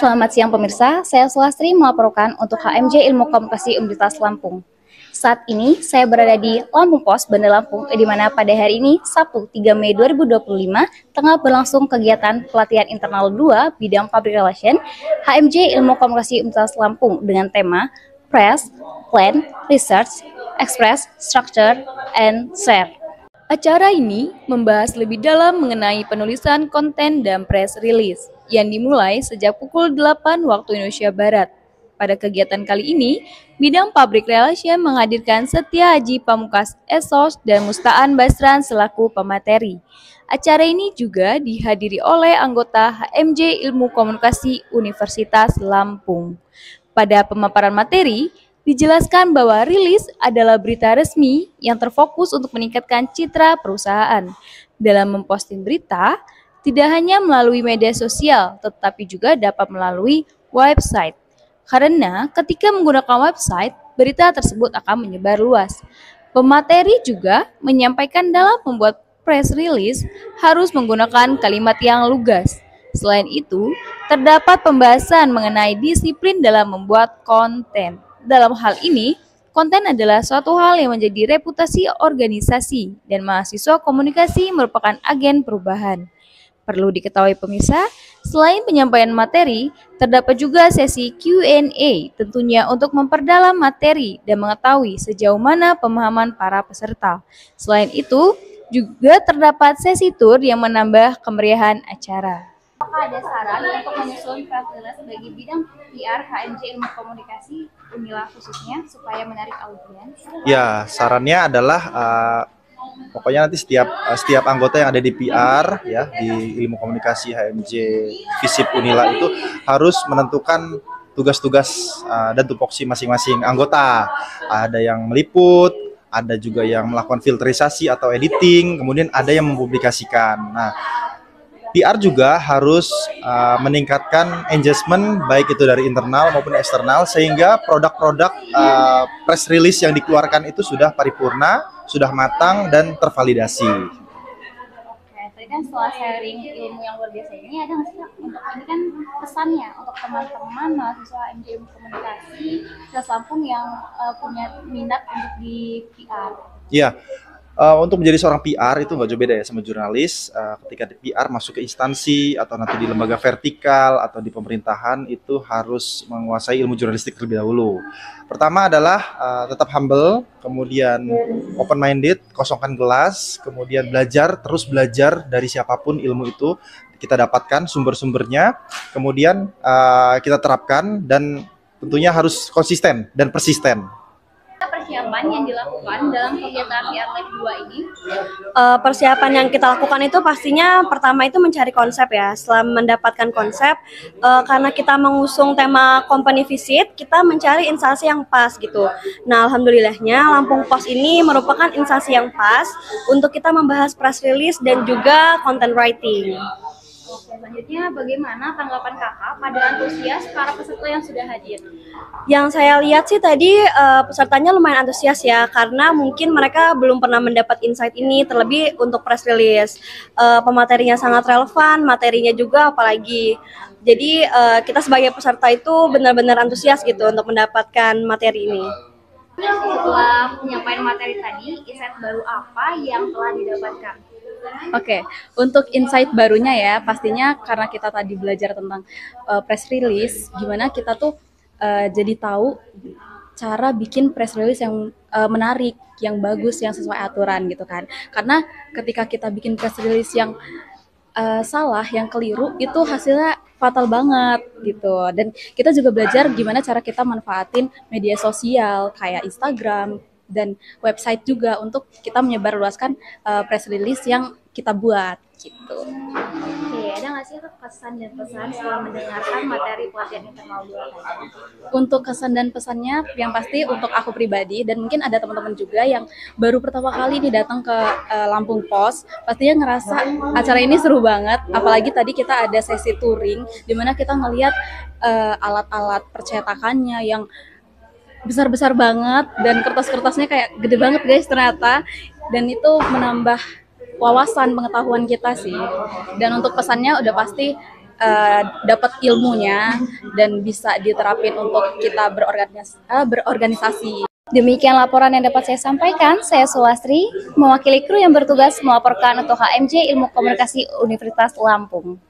Selamat siang pemirsa, saya Sulastri melaporkan untuk HMJ Ilmu Komunikasi Universitas Lampung. Saat ini saya berada di Lampung Pos, Bandar Lampung, di mana pada hari ini, Sabtu 3 Mei 2025, tengah berlangsung kegiatan pelatihan internal 2 bidang Public Relation HMJ Ilmu Komunikasi Universitas Lampung dengan tema Press, Plan, Research, Express, Structure, and Share. Acara ini membahas lebih dalam mengenai penulisan konten dan press release yang dimulai sejak pukul 8 waktu Indonesia Barat. Pada kegiatan kali ini, bidang Public Relation menghadirkan Setia Haji Pamungkas Esos dan Mustaan Basran selaku pemateri. Acara ini juga dihadiri oleh anggota HMJ Ilmu Komunikasi Universitas Lampung. Pada pemaparan materi, dijelaskan bahwa rilis adalah berita resmi yang terfokus untuk meningkatkan citra perusahaan. Dalam memposting berita, tidak hanya melalui media sosial, tetapi juga dapat melalui website. Karena ketika menggunakan website, berita tersebut akan menyebar luas. Pemateri juga menyampaikan dalam membuat press release harus menggunakan kalimat yang lugas. Selain itu, terdapat pembahasan mengenai disiplin dalam membuat konten. Dalam hal ini, konten adalah suatu hal yang menjadi reputasi organisasi dan mahasiswa komunikasi merupakan agen perubahan. Perlu diketahui pemirsa, selain penyampaian materi, terdapat juga sesi Q&A tentunya untuk memperdalam materi dan mengetahui sejauh mana pemahaman para peserta. Selain itu, juga terdapat sesi tour yang menambah kemeriahan acara. Apakah ada saran untuk menyusun press release bagi bidang PR HMJ Ilmu Komunikasi Unila khususnya supaya menarik audiens? Ya, sarannya adalah pokoknya nanti setiap anggota yang ada di PR ya di Ilmu Komunikasi HMJ FISIP Unila itu harus menentukan tugas-tugas dan tupoksi masing-masing anggota. Ada yang meliput, ada juga yang melakukan filterisasi atau editing, kemudian ada yang mempublikasikan. Nah, PR juga harus meningkatkan engagement baik itu dari internal maupun eksternal sehingga produk-produk press release yang dikeluarkan itu sudah paripurna, sudah matang dan tervalidasi. Oke, tadi kan setelah sharing ilmu yang luar biasa ini ada nggak sih untuk ini kan pesannya untuk teman-teman mahasiswa HMJ Ilmu Komunikasi Universitas Lampung yang punya minat untuk di PR? Iya. Untuk menjadi seorang PR itu nggak jauh beda ya sama jurnalis. Ketika di PR masuk ke instansi atau nanti di lembaga vertikal atau di pemerintahan itu harus menguasai ilmu jurnalistik terlebih dahulu. Pertama adalah tetap humble, kemudian open minded, kosongkan gelas, kemudian terus belajar dari siapapun ilmu itu kita dapatkan sumber-sumbernya, kemudian kita terapkan dan tentunya harus konsisten dan persisten. Persiapan yang dilakukan dalam kegiatan PR Live 2 ini? Persiapan yang kita lakukan itu pastinya pertama itu mencari konsep ya. Setelah mendapatkan konsep, karena kita mengusung tema company visit, kita mencari instansi yang pas gitu. Nah, alhamdulillahnya Lampung Pos ini merupakan instansi yang pas untuk kita membahas press release dan juga content writing. Oke, selanjutnya bagaimana tanggapan kakak pada antusias para peserta yang sudah hadir? Yang saya lihat sih tadi pesertanya lumayan antusias ya, karena mungkin mereka belum pernah mendapat insight ini, terlebih untuk press release. Pematerinya sangat relevan, materinya juga apalagi. Jadi kita sebagai peserta itu benar-benar antusias gitu untuk mendapatkan materi ini. Setelah penyampaian materi tadi, insight baru apa yang telah didapatkan? Oke, untuk insight barunya ya, pastinya karena kita tadi belajar tentang press release, gimana kita tuh jadi tahu cara bikin press release yang menarik, yang bagus, yang sesuai aturan gitu kan. Karena ketika kita bikin press release yang salah, yang keliru, itu hasilnya fatal banget gitu. Dan kita juga belajar gimana cara kita manfaatin media sosial kayak Instagram dan website juga untuk kita menyebarluaskan press release yang kita buat gitu. Oke, ada nggak sih kesan dan pesan setelah mendengarkan materi pelatihan internal 2 tadi? Untuk kesan dan pesannya yang pasti untuk aku pribadi dan mungkin ada teman-teman juga yang baru pertama kali nih datang ke Lampung Pos, pastinya ngerasa acara ini seru banget. Apalagi tadi kita ada sesi touring di mana kita ngelihat alat-alat percetakannya yang besar-besar banget dan kertas-kertasnya kayak gede banget guys ternyata, dan itu menambah wawasan pengetahuan kita sih. Dan untuk pesannya udah pasti dapat ilmunya dan bisa diterapin untuk kita berorganisasi. Demikian laporan yang dapat saya sampaikan. Saya Sulastri, mewakili kru yang bertugas melaporkan untuk HMJ Ilmu Komunikasi Universitas Lampung.